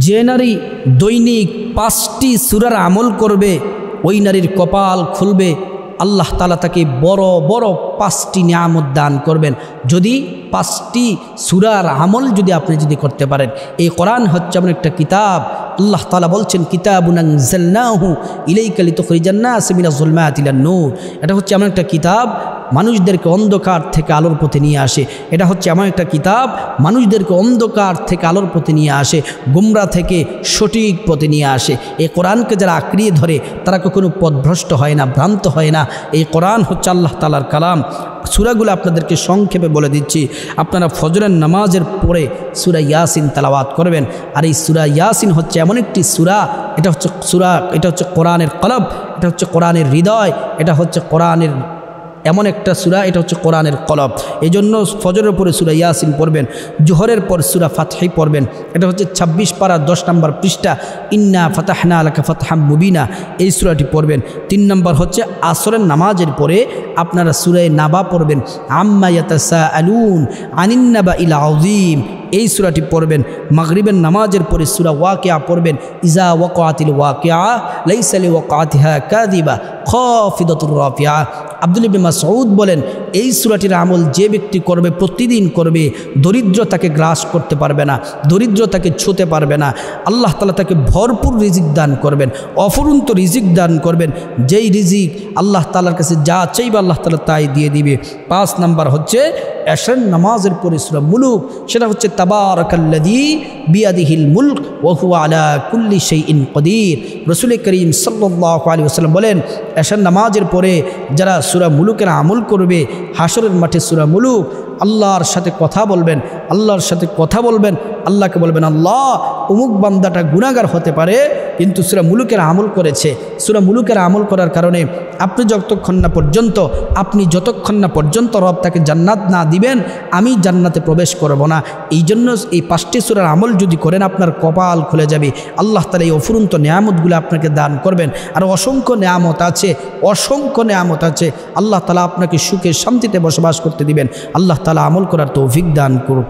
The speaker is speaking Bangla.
যে নারী দৈনিক 5টি সূরার আমল করবে ওই নারীর কপাল খুলবে, আল্লাহ তাআলা তাকে বড় বড় 5টি নিয়ামত দান করবেন যদি 5টি সূরার আমল আপনি করতে পারেন। এই কোরআন হচ্ছে এমন একটা কিতাব, আল্লাহ তাআলা বলছেন কিতাবুন আনজালনাহু ইলাইকা লিতুখরিজান নাস মিনাজ যুলমাতি ইলান নূর। এটা হচ্ছে এমন একটা কিতাব মানুষদেরকে অন্ধকার থেকে আলোর পথে নিয়ে আসে। এটা হচ্ছে এমন একটা কিতাব মানুষদেরকে অন্ধকার থেকে আলোর পথে নিয়ে আসে, গুমরা থেকে সঠিক পথে নিয়ে আসে। এই কোরআনকে যারা আঁকড়িয়ে ধরে তারা কখনো পথভ্রষ্ট হয় না, ভ্রান্ত হয় না। এই কোরআন হচ্ছে আল্লাহ তাআলার কালাম। সূরাগুলো আপনাদেরকে সংক্ষেপে বলে দিচ্ছি। আপনারা ফজরের নামাজের পরে সূরা ইয়াসিন তেলাওয়াত করবেন। আর এই সূরা ইয়াসিন হচ্ছে এমন একটি সূরা, এটা হচ্ছে কোরআনের কলব, এটা হচ্ছে কোরআনের হৃদয়, এটা হচ্ছে কোরআনের এমন একটা সূরা, এটা হচ্ছে কোরআনের কলব। এই জন্য ফজরের পরে সূরা ইয়াসিন পড়বেন, জোহরের পর সূরা ফাতহি পড়বেন। এটা হচ্ছে 26 পারা 10 নম্বর পৃষ্ঠা, ইন্না ফাতাহনা লাকা ফাতহাম মুবিনা, এই সূরাটি পড়বেন। 3 নম্বর হচ্ছে আসরের নামাজের পরে আপনারা সূরা নাবা পড়বেন, আম্মা ইয়াতাসাআলুন আনিন নাবাইল আযীম, এই সূরাটি পড়বেন। মাগরিবের নামাজের পরে সূরা ওয়াকিয়া পড়বেন, ইজা ওয়াকাতিল ওয়াকিয়া লাইসা লিওয়াকাতিহা কাযিবা খাফিদাতুর রাফিয়া। আব্দুল্লাহ ইবনে মাসউদ বলেন এই সূরাটির আমল যে ব্যক্তি করবে, প্রতিদিন করবে, দরিদ্র তাকে গ্রাস করতে পারবে না, দরিদ্র তাকে ছুঁতে পারবে না। আল্লাহ তাআলা তাকে ভরপুর রিজিক দান করবেন, অফুরন্ত রিজিক দান করবেন। যেই রিজিক আল্লাহ তাআলার কাছে যা চাইবে আল্লাহ তাআলা তাই দিয়ে দিবে। 5 নম্বর হচ্ছে এশার নামাজের পরে সূরা মুলুক, সেটা হচ্ছে তাবারাকাল্লাযী বিয়াদিহিল মুলক ওয়া হুয়া আলা কুল্লি শাইইন কদির। রাসূল করিম সাল্লাল্লাহু আলাইহি ওয়াসাল্লাম বলেন এশার নামাজের পরে যারা সূরা মুলুকের আমল করবে, হাসরের মাঠে সূরা মুলুক আল্লাহর সাথে কথা বলবেন, আল্লাহর সাথে কথা বলবেন, আল্লাহকে বলবেন আল্লাহ অমুক বান্দাটা গুনাহগার হতে পারে কিন্তু সূরা মুলুকের আমল করেছে। সূরা মুলুকের আমল করার কারণে আপনি যতক্ষণ না পর্যন্ত রব তাকে জান্নাত না দিবেন আমি জান্নাতে প্রবেশ করব না। এই জন্য এই 5টি সূরার আমল যদি করেন আপনার কপাল খুলে যাবে। আল্লাহ তাআলা এই অফুরন্ত নিয়ামতগুলো আপনাকে দান করবেন। আর অসংখ্য নিয়ামত আছে। আল্লাহ তাআলা আপনাকে সুখে শান্তিতে বসবাস করতে দিবেন। আল্লাহ তাআলা আমল করার তৌফিক দান করুক।